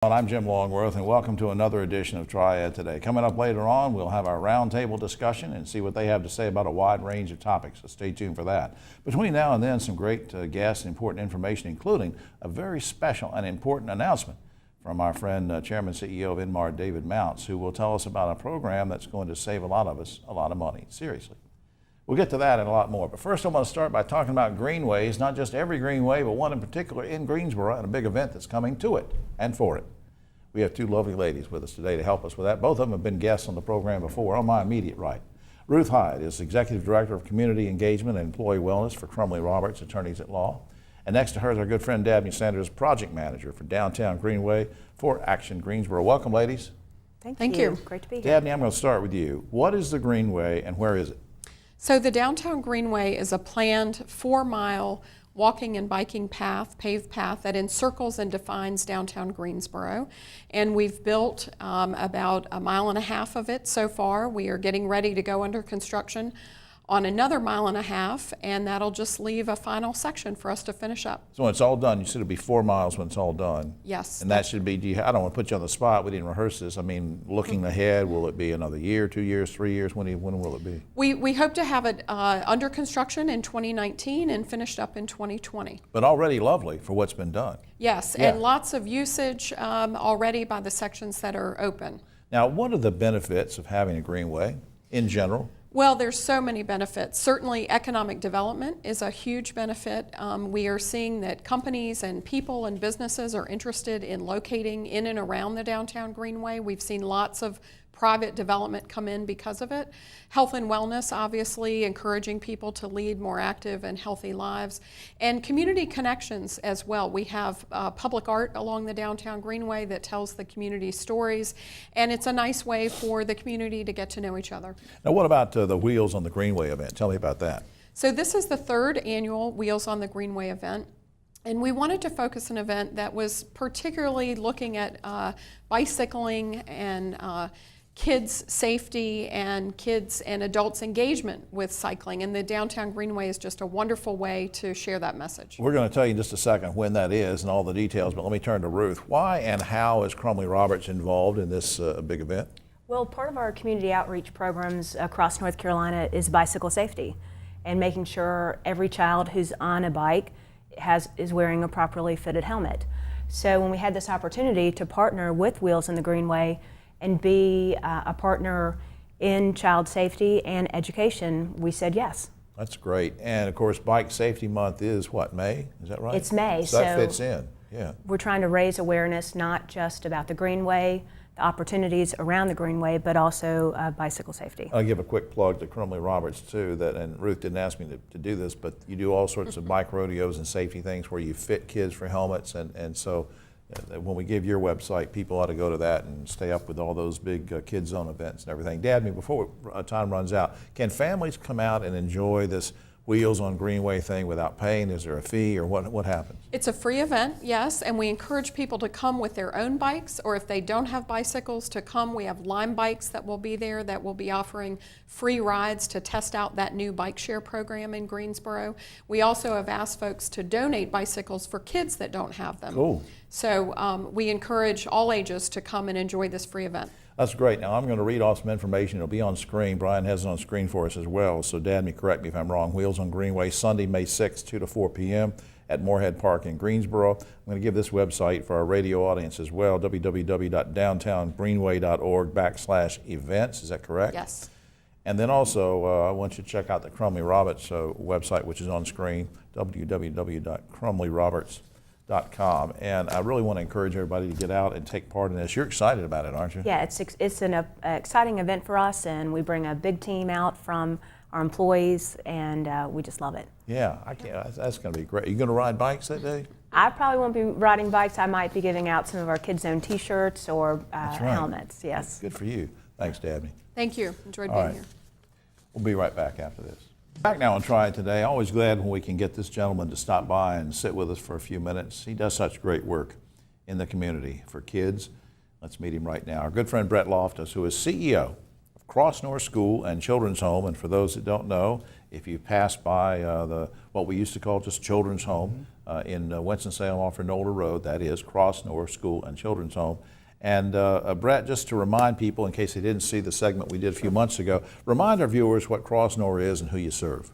I'm Jim Longworth, and welcome to another edition of Triad Today. Coming up later on, we'll have our roundtable discussion and see what they have to say about a wide range of topics, so stay tuned for that. Between now and then, some great guests and important information, including a very special and important announcement from our friend, Chairman and CEO of Inmar, David Mounts, who will tell us about a program that's going to save a lot of us a lot of money, seriously. We'll get to that and a lot more. But first, I want to start by talking about greenways, not just every greenway, but one in particular in Greensboro and a big event that's coming to it and for it. We have two lovely ladies with us today to help us with that. Both of them have been guests on the program before. On my immediate right, Ruth Hyde is Executive Director of Community Engagement and Employee Wellness for Crumley Roberts, Attorneys at Law. And next to her is our good friend Dabney Sanders, Project Manager for Downtown Greenway for Action Greensboro. Welcome, ladies. Thank you. Great to be here. Dabney, I'm going to start with you. What is the Greenway and where is it? So the Downtown Greenway is a planned 4-mile walking and biking path, paved path that encircles and defines downtown Greensboro. And we've built about 1.5 miles of it so far. We are getting ready to go under construction on another 1.5 miles, and that'll just leave a final section for us to finish up. So when it's all done, you said it'll be 4 miles when it's all done. Yes. And that should be, I don't want to put you on the spot, we didn't rehearse this. I mean, looking ahead, will it be another year, 2 years, 3 years? When will it be? We hope to have it under construction in 2019 and finished up in 2020. But already lovely for what's been done. Yes, Yeah. and lots of usage already by the sections that are open. Now, what are the benefits of having a greenway in general? Well, there's so many benefits. Certainly economic development is a huge benefit. We are seeing that companies and people and businesses are interested in locating in and around the Downtown Greenway. We've seen lots of private development come in because of it. Health and wellness, obviously, encouraging people to lead more active and healthy lives. And community connections as well. We have public art along the Downtown Greenway that tells the community stories, and it's a nice way for the community to get to know each other. Now, what about the Wheels on the Greenway event? Tell me about that. So this is the 3rd annual Wheels on the Greenway event. And we wanted to focus an event that was particularly looking at bicycling and kids' safety and kids and adults' engagement with cycling. And the Downtown Greenway is just a wonderful way to share that message. We're going to tell you in just a second when that is and all the details, but let me turn to Ruth. Why and how is Crumley Roberts involved in this big event? Well, part of our community outreach programs across North Carolina is bicycle safety and making sure every child who's on a bike is wearing a properly fitted helmet. So when we had this opportunity to partner with Wheels on the Greenway and be a partner in child safety and education, we said yes. That's great. And of course, Bike Safety Month is what, May? Is that right? It's May. So that fits in, yeah. We're trying to raise awareness not just about the Greenway, the opportunities around the Greenway, but also bicycle safety. I'll give a quick plug to Crumley Roberts too, and Ruth didn't ask me to do this, but you do all sorts of bike rodeos and safety things where you fit kids for helmets, and so when we give your website, people ought to go to that and stay up with all those big Kid Zone events and everything. Dabney, before time runs out, can families come out and enjoy this Wheels on Greenway thing without paying? Is there a fee, or what happens? It's a free event, yes, and we encourage people to come with their own bikes, or if they don't have bicycles, to come. We have Lime Bikes that will be there that will be offering free rides to test out that new bike share program in Greensboro. We also have asked folks to donate bicycles for kids that don't have them. Cool. So we encourage all ages to come and enjoy this free event. That's great. Now I'm going to read off some information. It'll be on screen. Brian has it on screen for us as well. So Dabney, correct me if I'm wrong. Wheels on Greenway, Sunday, May 6th, 2 to 4 p.m. at Moorhead Park in Greensboro. I'm going to give this website for our radio audience as well, www.downtowngreenway.org/events. Is that correct? Yes. And then also, I want you to check out the Crumley Roberts website, which is on screen, www.crumleyroberts.com. And I really want to encourage everybody to get out and take part in this. You're excited about it, aren't you? Yeah, it's an exciting event for us, and we bring a big team out from our employees, and we just love it. Yeah, that's going to be great. Are you going to ride bikes that day? I probably won't be riding bikes. I might be giving out some of our Kid Zone t-shirts or helmets, yes. Good for you. Thanks, Dabney. Thank you. Enjoyed All being right. here. We'll be right back after this. Back now on Triad Today. Always glad when we can get this gentleman to stop by and sit with us for a few minutes. He does such great work in the community for kids. Let's meet him right now. Our good friend Brett Loftus, who is CEO of Cross North School and Children's Home. And for those that don't know, if you pass by what we used to call just Children's Home in Winston-Salem off of Nolder Road, that is Cross North School and Children's Home. And Brett, just to remind people, in case they didn't see the segment we did a few months ago, remind our viewers what Cross North is and who you serve.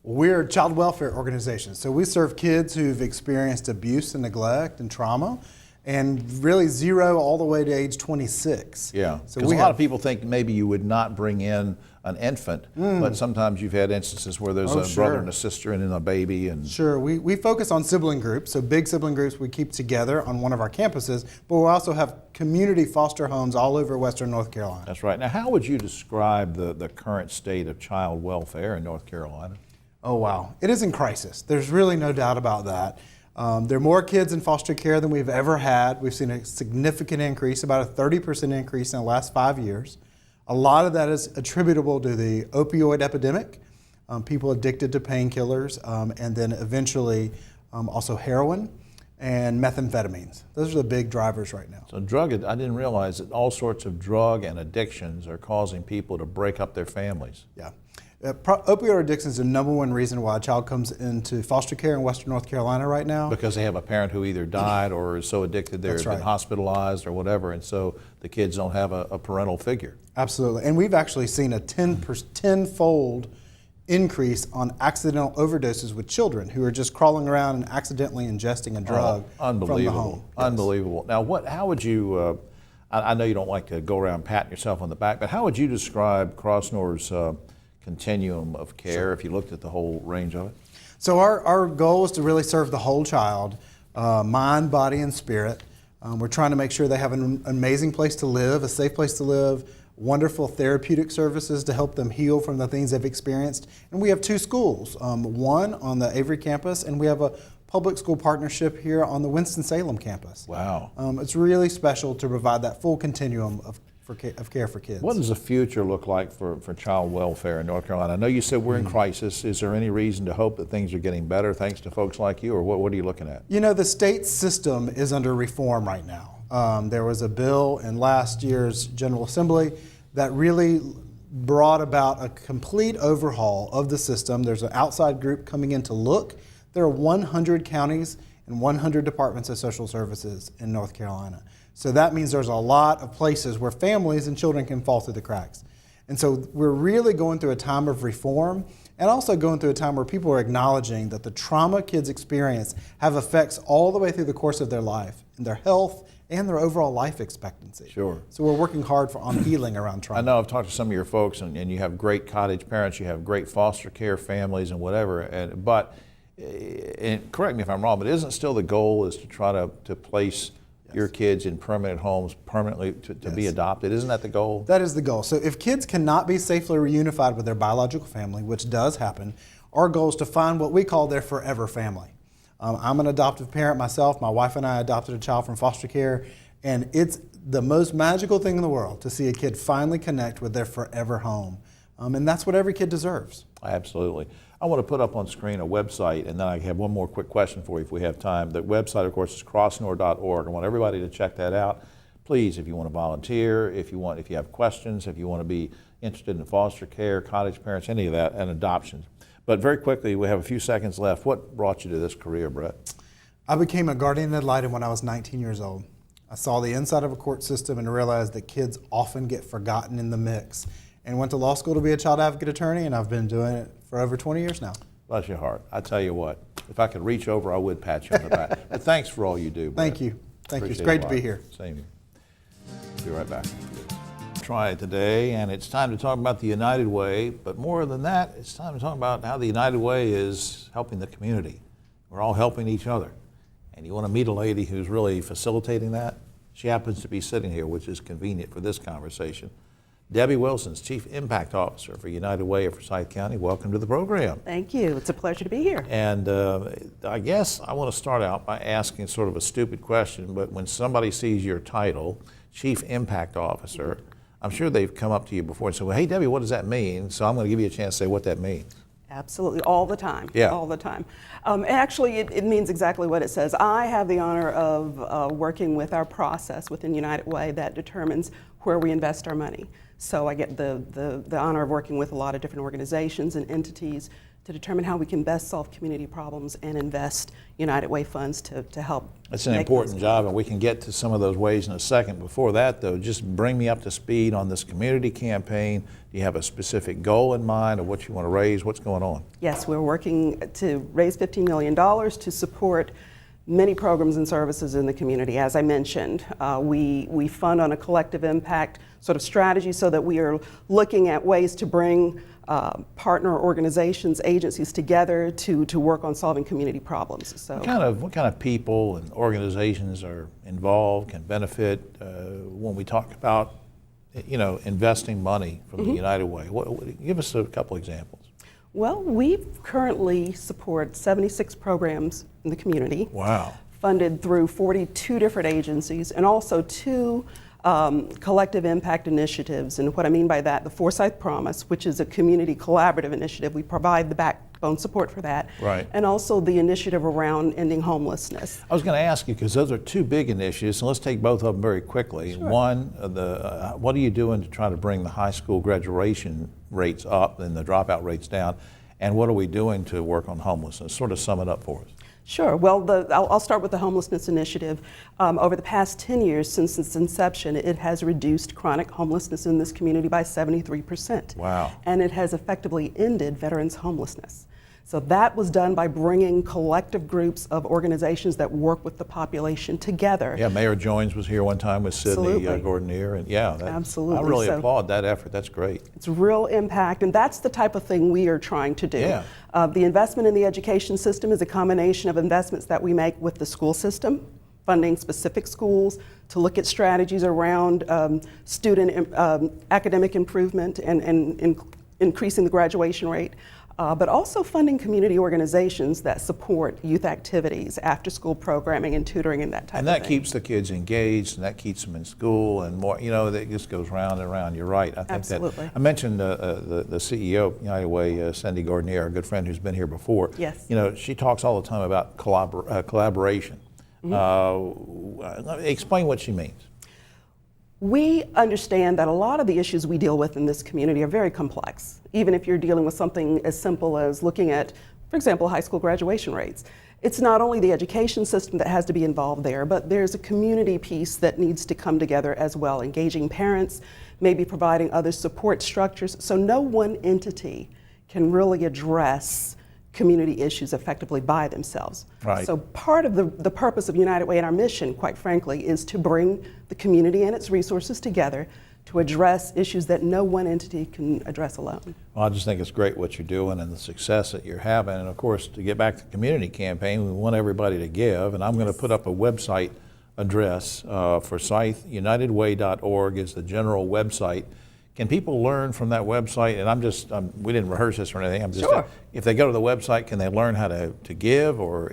We're a child welfare organization, so we serve kids who've experienced abuse and neglect and trauma, and really 0 all the way to age 26. Yeah, so because a lot of people think maybe you would not bring in an infant, but sometimes you've had instances where there's a brother and a sister and then a baby. And Sure, we focus on sibling groups, so big sibling groups we keep together on one of our campuses, but we also have community foster homes all over Western North Carolina. That's right. Now, how would you describe the current state of child welfare in North Carolina? Oh, wow. It is in crisis. There's really no doubt about that. There are more kids in foster care than we've ever had. We've seen a significant increase, about a 30% increase in the last 5 years. A lot of that is attributable to the opioid epidemic, people addicted to painkillers, and then eventually also heroin and methamphetamines. Those are the big drivers right now. So I didn't realize that all sorts of drug and addictions are causing people to break up their families. Yeah. Opioid addiction is the #1 reason why a child comes into foster care in Western North Carolina right now. Because they have a parent who either died or is so addicted they've been hospitalized or whatever, and so the kids don't have a parental figure. Absolutely. And we've actually seen a tenfold increase on accidental overdoses with children who are just crawling around and accidentally ingesting a drug from the home. Unbelievable. Now, how would you, I know you don't like to go around patting yourself on the back, but how would you describe Cross North's continuum of care if you looked at the whole range of it? So our goal is to really serve the whole child, mind, body, and spirit. We're trying to make sure they have an amazing place to live, a safe place to live, wonderful therapeutic services to help them heal from the things they've experienced. And we have 2 schools, one on the Avery campus, and we have a public school partnership here on the Winston-Salem campus. Wow. It's really special to provide that full continuum of care for kids. What does the future look like for child welfare in North Carolina? I know you said we're in crisis. Is there any reason to hope that things are getting better thanks to folks like you, or what are you looking at? You know, the state system is under reform right now. There was a bill in last year's General Assembly that really brought about a complete overhaul of the system. There's an outside group coming in to look. There are 100 counties and 100 departments of social services in North Carolina. So that means there's a lot of places where families and children can fall through the cracks. And so we're really going through a time of reform and also going through a time where people are acknowledging that the trauma kids experience have effects all the way through the course of their life, in their health and their overall life expectancy. Sure. So we're working hard on healing around trauma. I know I've talked to some of your folks, and you have great cottage parents, you have great foster care families and whatever, and correct me if I'm wrong, but isn't still the goal is to try to place your kids in permanent homes permanently to be adopted? Isn't that the goal? That is the goal. So if kids cannot be safely reunified with their biological family, which does happen, our goal is to find what we call their forever family. I'm an adoptive parent myself. My wife and I adopted a child from foster care, and it's the most magical thing in the world to see a kid finally connect with their forever home. And that's what every kid deserves. Absolutely. I want to put up on screen a website, and then I have one more quick question for you if we have time. The website, of course, is crossnor.org. I want everybody to check that out. Please, if you want to volunteer, if you have questions, if you want to be interested in foster care, cottage parents, any of that, and adoptions. But very quickly, we have a few seconds left. What brought you to this career, Brett? I became a guardian ad litem when I was 19 years old. I saw the inside of a court system and realized that kids often get forgotten in the mix. And went to law school to be a child advocate attorney, and I've been doing it for over 20 years now. Bless your heart. I tell you what, if I could reach over, I would pat you on the back. But thanks for all you do, Brett. Thank you. Thank you. It's Appreciate great it a to be lot. here. Same here. Be right back. Triad Today, and it's time to talk about the United Way, but more than that, it's time to talk about how the United Way is helping the community. We're all helping each other. And you want to meet a lady who's really facilitating that? She happens to be sitting here, which is convenient for this conversation. Debbie Wilson's Chief Impact Officer for United Way of Forsyth County. Welcome to the program. Thank you. It's a pleasure to be here. And I guess I want to start out by asking sort of a stupid question, but when somebody sees your title, Chief Impact Officer, I'm sure they've come up to you before and said, well, hey, Debbie, what does that mean? So I'm going to give you a chance to say what that means. Absolutely, all the time. Yeah. All the time. Actually, it means exactly what it says. I have the honor of working with our process within United Way that determines where we invest our money. So I get the honor of working with a lot of different organizations and entities to determine how we can best solve community problems and invest United Way funds to help. It's an make important those job, and we can get to some of those ways in a second. Before that, though, just bring me up to speed on this community campaign. Do you have a specific goal in mind of what you want to raise? What's going on? Yes, we're working to raise $15 million to support many programs and services in the community. As I mentioned, we fund on a collective impact sort of strategy so that we are looking at ways to bring partner organizations, agencies together to work on solving community problems. So, What kind of people and organizations are involved, can benefit when we talk about, investing money from the United Way? Give us a couple examples. well, we currently support 76 programs in the community. Wow. Funded through 42 different agencies and also 2 collective impact initiatives. And what I mean by that, the Forsyth Promise, which is a community collaborative initiative. We provide the backbone support for that. Right. And also the initiative around ending homelessness. I was going to ask you, because those are 2 big initiatives, so let's take both of them very quickly. Sure. One, what are you doing to try to bring the high school graduation rates up and the dropout rates down? And what are we doing to work on homelessness? Sort of sum it up for us. Sure. Well, I'll start with the homelessness initiative. Over the past 10 years since its inception, it has reduced chronic homelessness in this community by 73%. Wow. And it has effectively ended veterans' homelessness. So that was done by bringing collective groups of organizations that work with the population together. Yeah, Mayor Jones was here one time with Sydney Absolutely. Gordonier, and Absolutely. I really So- applaud that effort. That's great. It's real impact, and that's the type of thing we are trying to do. Yeah. The investment in the education system is a combination of investments that we make with the school system, funding specific schools to look at strategies around student academic improvement and increasing the graduation rate. But also funding community organizations that support youth activities, after-school programming and tutoring and that type of thing. And that keeps the kids engaged, and that keeps them in school, and more. That just goes round and round. You're right. I think Absolutely. that. I mentioned the CEO of United Way, Cindy Gordonier, a good friend who's been here before. Yes. She talks all the time about collaboration. Explain what she means. We understand that a lot of the issues we deal with in this community are very complex, even if you're dealing with something as simple as looking at, for example, high school graduation rates. It's not only the education system that has to be involved there, but there's a community piece that needs to come together as well, engaging parents, maybe providing other support structures. So no one entity can really address community issues effectively by themselves. Right. So part of the purpose of United Way and our mission, quite frankly, is to bring the community and its resources together to address issues that no one entity can address alone. Well, I just think it's great what you're doing and the success that you're having. And of course, to get back to the community campaign, we want everybody to give. And I'm going to put up a website address for unitedway.org is the general website. Can people learn from that website? And we didn't rehearse this or anything. I'm just, Sure. If they go to the website, can they learn how to give, or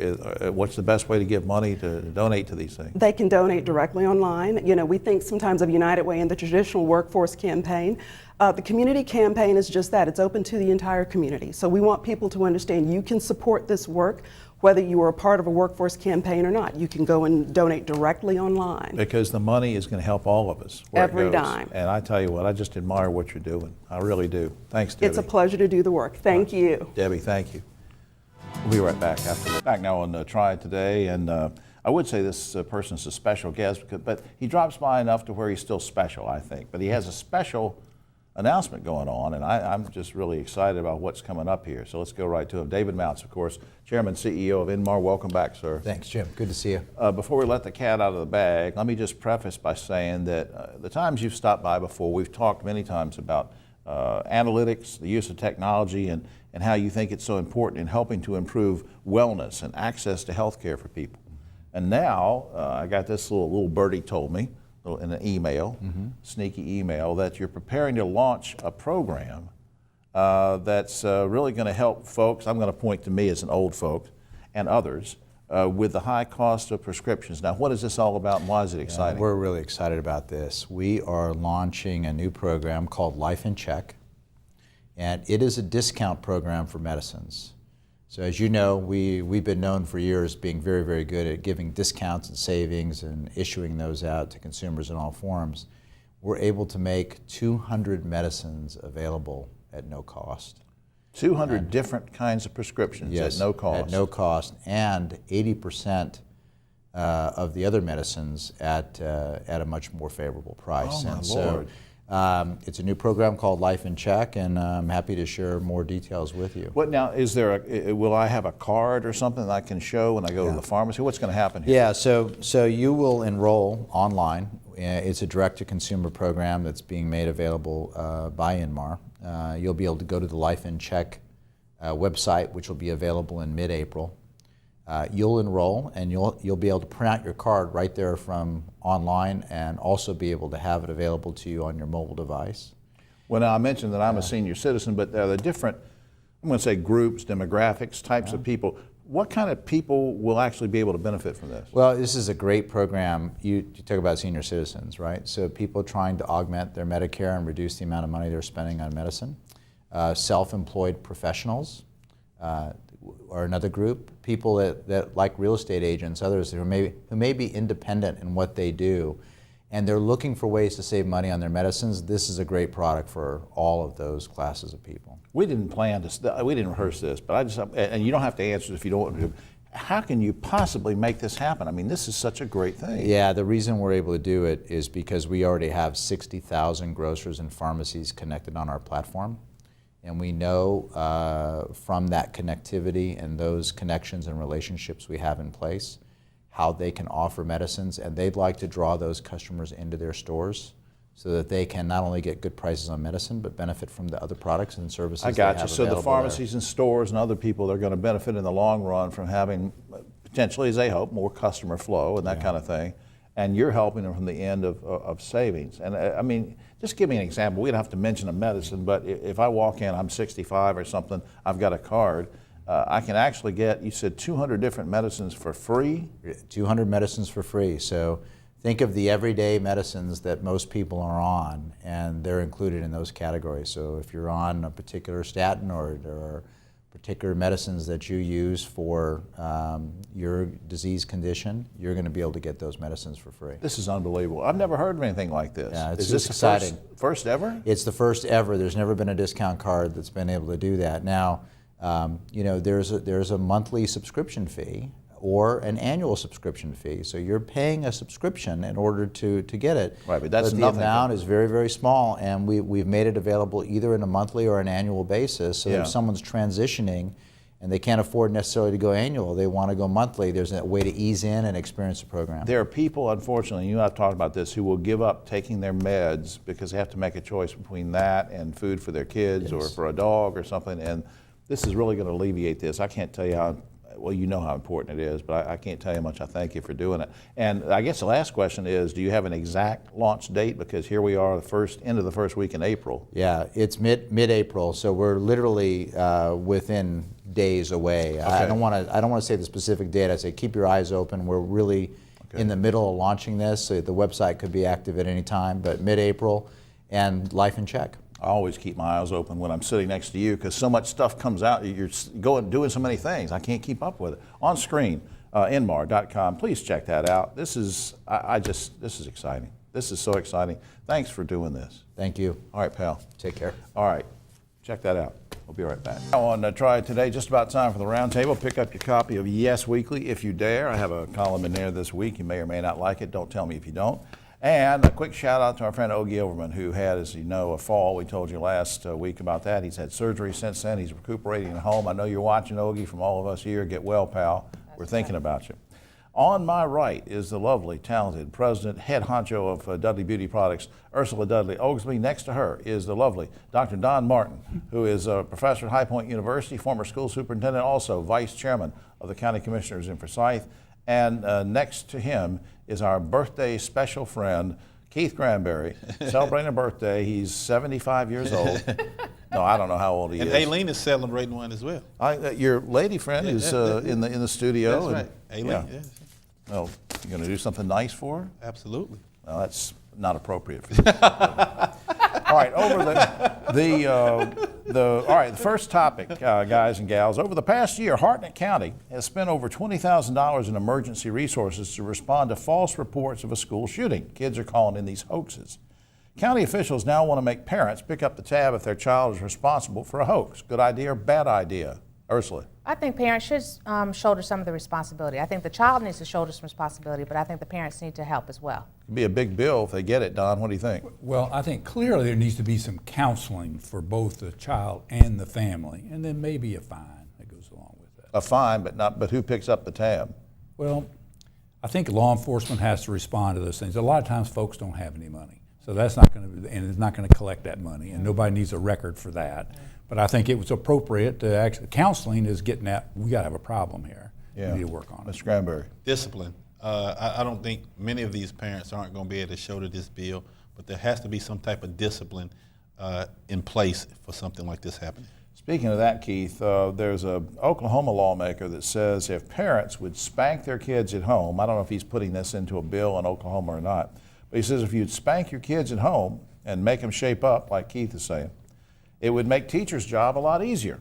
what's the best way to give money to donate to these things? They can donate directly online. We think sometimes of United Way and the traditional workforce campaign. The community campaign is just that. It's open to the entire community. So we want people to understand you can support this work whether you are a part of a workforce campaign or not. You can go and donate directly online. Because the money is going to help all of us. Where Every it goes. dime. And I tell you what, I just admire what you're doing. I really do. Thanks, Debbie. It's a pleasure to do the work. Thank you. Debbie, thank you. We'll be right back after this. Back now on Triad Today, and I would say this person's a special guest, but he drops by enough to where he's still special, I think. But he has a special announcement going on, and I'm just really excited about what's coming up here. So let's go right to him. David Mounts, of course, Chairman, CEO of Inmar. Welcome back, sir. Thanks, Jim. Good to see you. Before we let the cat out of the bag, let me just preface by saying that the times you've stopped by before, we've talked many times about analytics, the use of technology, and how you think it's so important in helping to improve wellness and access to health care for people. And now, I got this little birdie told me, in an email, sneaky email, that you're preparing to launch a program that's really going to help folks, I'm going to point to me as an old folk, and others, with the high cost of prescriptions. Now, what is this all about, and why is it exciting? We're really excited about this. We are launching a new program called Life in Check. and it is a discount program for medicines. So as you know, we've been known for years being very, very good at giving discounts and savings and issuing those out to consumers in all forms. We're able to make 200 medicines available at no cost. 200 different kinds of prescriptions Yes, at no cost. at no cost, and 80% of the other medicines at a much more favorable price. Oh, my and Lord. So it's a new program called Life in Check, and I'm happy to share more details with you. What now, is there will I have a card or something that I can show when I go to the pharmacy? What's going to happen here? Yeah, so you will enroll online. It's a direct-to-consumer program that's being made available by Inmar. You'll be able to go to the Life in Check website, which will be available in mid-April. You'll enroll, and you'll be able to print out your card right there from online, and also be able to have it available to you on your mobile device. Well, now I mentioned that I'm a senior citizen, but there are the different, I'm going to say groups, demographics, types of people. What kind of people will actually be able to benefit from this? Well, this is a great program. You talk about senior citizens, right? So people trying to augment their Medicare and reduce the amount of money they're spending on medicine. Self-employed professionals are another group. People that like real estate agents, others who may be independent in what they do, and they're looking for ways to save money on their medicines. This is a great product for all of those classes of people. We didn't plan this, we didn't rehearse this, but I just, and you don't have to answer if you don't want to. How can you possibly make this happen? I mean, this is such a great thing. Yeah, the reason we're able to do it is because we already have 60,000 grocers and pharmacies connected on our platform. And we know from that connectivity and those connections and relationships we have in place how they can offer medicines, and they'd like to draw those customers into their stores so that they can not only get good prices on medicine, but benefit from the other products and services I they got have you. So the available pharmacies and stores and other people are going to benefit in the long run from having, potentially, as they hope, more customer flow and that kind of thing. And you're helping them from the end of savings. And I mean, just give me an example. We don't have to mention a medicine, but if I walk in, I'm 65 or something, I've got a card, I can actually get, you said 200 different medicines for free? 200 medicines for free. So think of the everyday medicines that most people are on, and they're included in those categories. So if you're on a particular statin, or there are particular medicines that you use for your disease condition, you're going to be able to get those medicines for free. This is unbelievable. I've never heard of anything like this. Yeah, it's is this exciting. the first ever? It's the first ever. There's never been a discount card that's been able to do that. Now, you know, there's a monthly subscription fee or an annual subscription fee. So you're paying a subscription in order to get it. Right, but that's the nothing. amount is very, very small, and we've made it available either in a monthly or an annual basis. So Yeah. if someone's transitioning and they can't afford necessarily to go annual, they want to go monthly, there's a way to ease in and experience the program. There are people, unfortunately, you and I have talked about this, who will give up taking their meds because they have to make a choice between that and food for their kids or for a dog or something. And this is really going to alleviate this. I can't tell you how, well, you know how important it is, but I can't tell you how much I thank you for doing it. And I guess the last question is, do you have an exact launch date? Because here we are, end of the first week in April. Yeah, it's mid-April, so we're literally within days away. Okay. I don't want to say the specific date. I say keep your eyes open. We're really in the middle of launching this, so the website could be active at any time, but mid-April, and Life in Check. I always keep my eyes open when I'm sitting next to you because so much stuff comes out. You're doing so many things. I can't keep up with it. On screen, Inmar.com. Please check that out. This is this is exciting. This is so exciting. Thanks for doing this. Thank you. All right, pal. Take care. All right, check that out. We'll be right back. Now on Triad Today, just about time for the roundtable. Pick up your copy of Yes Weekly if you dare. I have a column in there this week. You may or may not like it. Don't tell me if you don't. And a quick shout out to our friend Ogie Overman, who had, as you know, a fall. We told you last week about that. He's had surgery since then. He's recuperating at home. I know you're watching, Ogie, from all of us here. Get well, pal. We're thinking about you. On my right is the lovely, talented president, head honcho of Dudley Beauty Products, Ursula Dudley Oglesby. Next to her is the lovely Dr. Don Martin, who is a professor at High Point University, former school superintendent, also vice chairman of the county commissioners in Forsyth. And next to him is our birthday special friend, Keith Granberry, celebrating a birthday. He's 75 years old. No, I don't know how old he is. And Aileen is celebrating one as well. Your lady friend is in the studio. That's right. Aileen, yeah. Well, you're going to do something nice for her? Absolutely. Well, that's not appropriate for you. All right, over All right, the first topic, guys and gals. Over the past year, Hartnett County has spent over $20,000 in emergency resources to respond to false reports of a school shooting. Kids are calling in these hoaxes. County officials now want to make parents pick up the tab if their child is responsible for a hoax. Good idea or bad idea? Ursula? I think parents should shoulder some of the responsibility. I think the child needs to shoulder some responsibility, but I think the parents need to help as well. It'd be a big bill if they get it, Don. What do you think? Well, I think clearly there needs to be some counseling for both the child and the family, and then maybe a fine that goes along with that. A fine, but who picks up the tab? Well, I think law enforcement has to respond to those things. A lot of times folks don't have any money, so that's not going to, and it's not going to collect that money, and nobody needs a record for that. But I think it was appropriate to actually, counseling is getting at, we got to have a problem here. Yeah. We need to work on it. Mr. Granberry. Discipline. I don't think many of these parents aren't going to be able to shoulder this bill, but there has to be some type of discipline in place for something like this happening. Speaking of that, Keith, there's an Oklahoma lawmaker that says if parents would spank their kids at home, I don't know if he's putting this into a bill in Oklahoma or not, but he says if you'd spank your kids at home and make them shape up, like Keith is saying, it would make teachers' job a lot easier.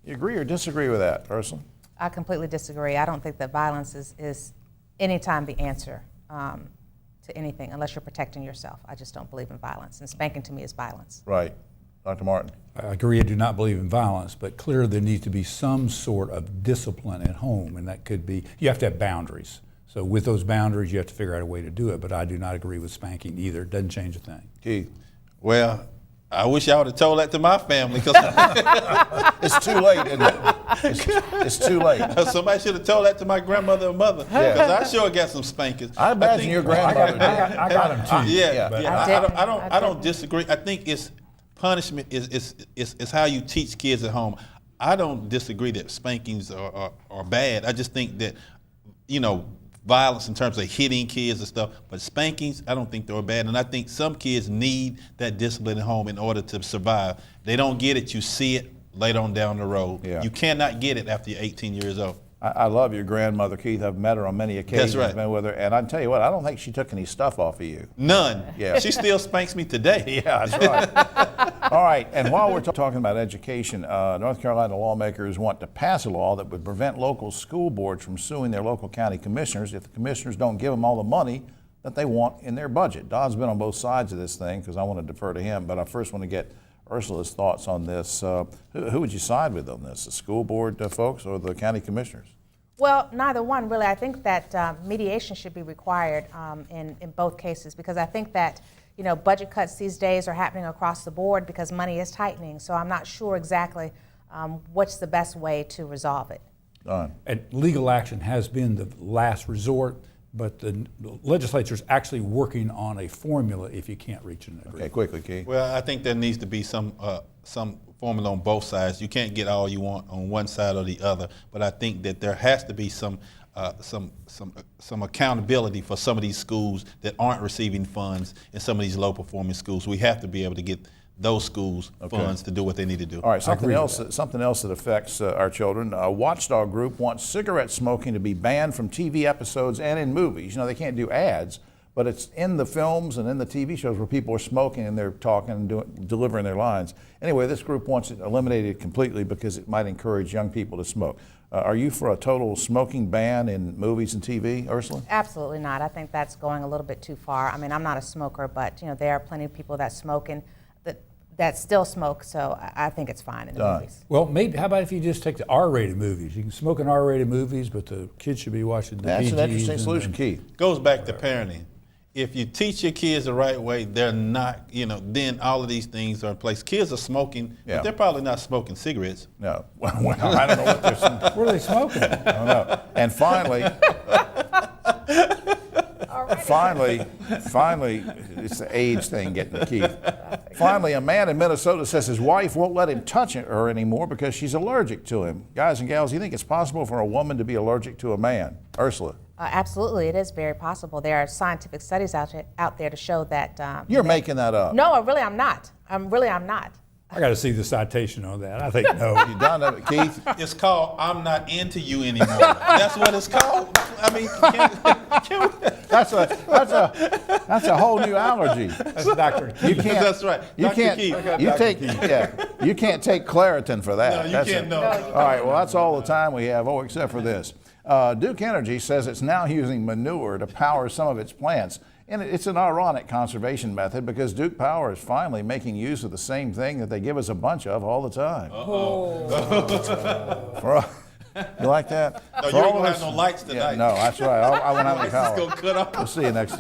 You agree or disagree with that, Ursula? I completely disagree. I don't think that violence is anytime the answer to anything unless you're protecting yourself. I just don't believe in violence, and spanking to me is violence. Right. Dr. Martin? I agree, I do not believe in violence, but clearly there needs to be some sort of discipline at home, and that could be, you have to have boundaries. So with those boundaries, you have to figure out a way to do it, but I do not agree with spanking either. It doesn't change a thing. Keith? Well, I wish I would have told that to my family because It's too late, isn't it? It's too late. somebody should have told that to my grandmother or mother because I sure got some spankings. I imagine your grandmother did. I got them too. Yeah, but I don't disagree. I think it's punishment is how you teach kids at home. I don't disagree that spankings are bad. I just think that, violence in terms of hitting kids and stuff, but spankings, I don't think they're bad. And I think some kids need that discipline at home in order to survive. They don't get it, you see it later on down the road. Yeah. You cannot get it after you're 18 years old. I love your grandmother, Keith. I've met her on many occasions. That's right. Been with her, and I tell you what, I don't think she took any stuff off of you. None. Yeah. She still spanks me today. Yeah, that's right. All right, and while we're talking about education, North Carolina lawmakers want to pass a law that would prevent local school boards from suing their local county commissioners if the commissioners don't give them all the money that they want in their budget. Don's been on both sides of this thing because I want to defer to him, but I first want to get Ursula's thoughts on this. Who would you side with on this, the school board folks or the county commissioners? Well, neither one, really. I think that mediation should be required in both cases because I think that, budget cuts these days are happening across the board because money is tightening. So I'm not sure exactly what's the best way to resolve it. Don? And legal action has been the last resort, but the legislature's actually working on a formula if you can't reach an agreement. Okay, quickly, Keith. Well, I think there needs to be some formula on both sides. You can't get all you want on one side or the other, but I think that there has to be some accountability for some of these schools that aren't receiving funds in some of these low-performing schools. We have to be able to get those schools funds to do what they need to do. All right, something else that affects our children. A watchdog group wants cigarette smoking to be banned from TV episodes and in movies. They can't do ads, but it's in the films and in the TV shows where people are smoking and they're talking and delivering their lines. Anyway, this group wants it eliminated completely because it might encourage young people to smoke. Are you for a total smoking ban in movies and TV, Ursula? Absolutely not. I think that's going a little bit too far. I mean, I'm not a smoker, but there are plenty of people that smoke and that still smoke, so I think it's fine in the movies. Well, maybe, how about if you just take the R-rated movies? You can smoke in R-rated movies, but the kids should be watching the That's PGs. an interesting solution, Keith. Goes back to parenting. If you teach your kids the right way, they're not, then all of these things are in place. Kids are smoking, Yeah. but they're probably not smoking cigarettes. No, well, I don't know what they're saying. What are they smoking? I don't know. And finally, it's the age thing getting to Keith. Finally, a man in Minnesota says his wife won't let him touch her anymore because she's allergic to him. Guys and gals, do you think it's possible for a woman to be allergic to a man? Ursula? Absolutely, it is very possible. There are scientific studies out there to show that. You're making that up. No, I'm not. I'm not. I got to see the citation on that. I think no. You done, Keith? It's called "I'm Not Into You Anymore." That's what it's called. I mean, can we, That's a whole new allergy. That's Dr. You can't. That's right. You Dr. can't. Keith. You take. Yeah. You can't take Claritin for that. No, you That's can't. it. No. All right. Well, that's all the time we have. Oh, except for this. Duke Energy says it's now using manure to power some of its plants. And it's an ironic conservation method because Duke Power is finally making use of the same thing that they give us a bunch of all the time. You like that? No, For you all ain't of gonna us- have no lights Yeah, tonight. no, that's right. I won't have any Lights is power. gonna cut off. We'll see you next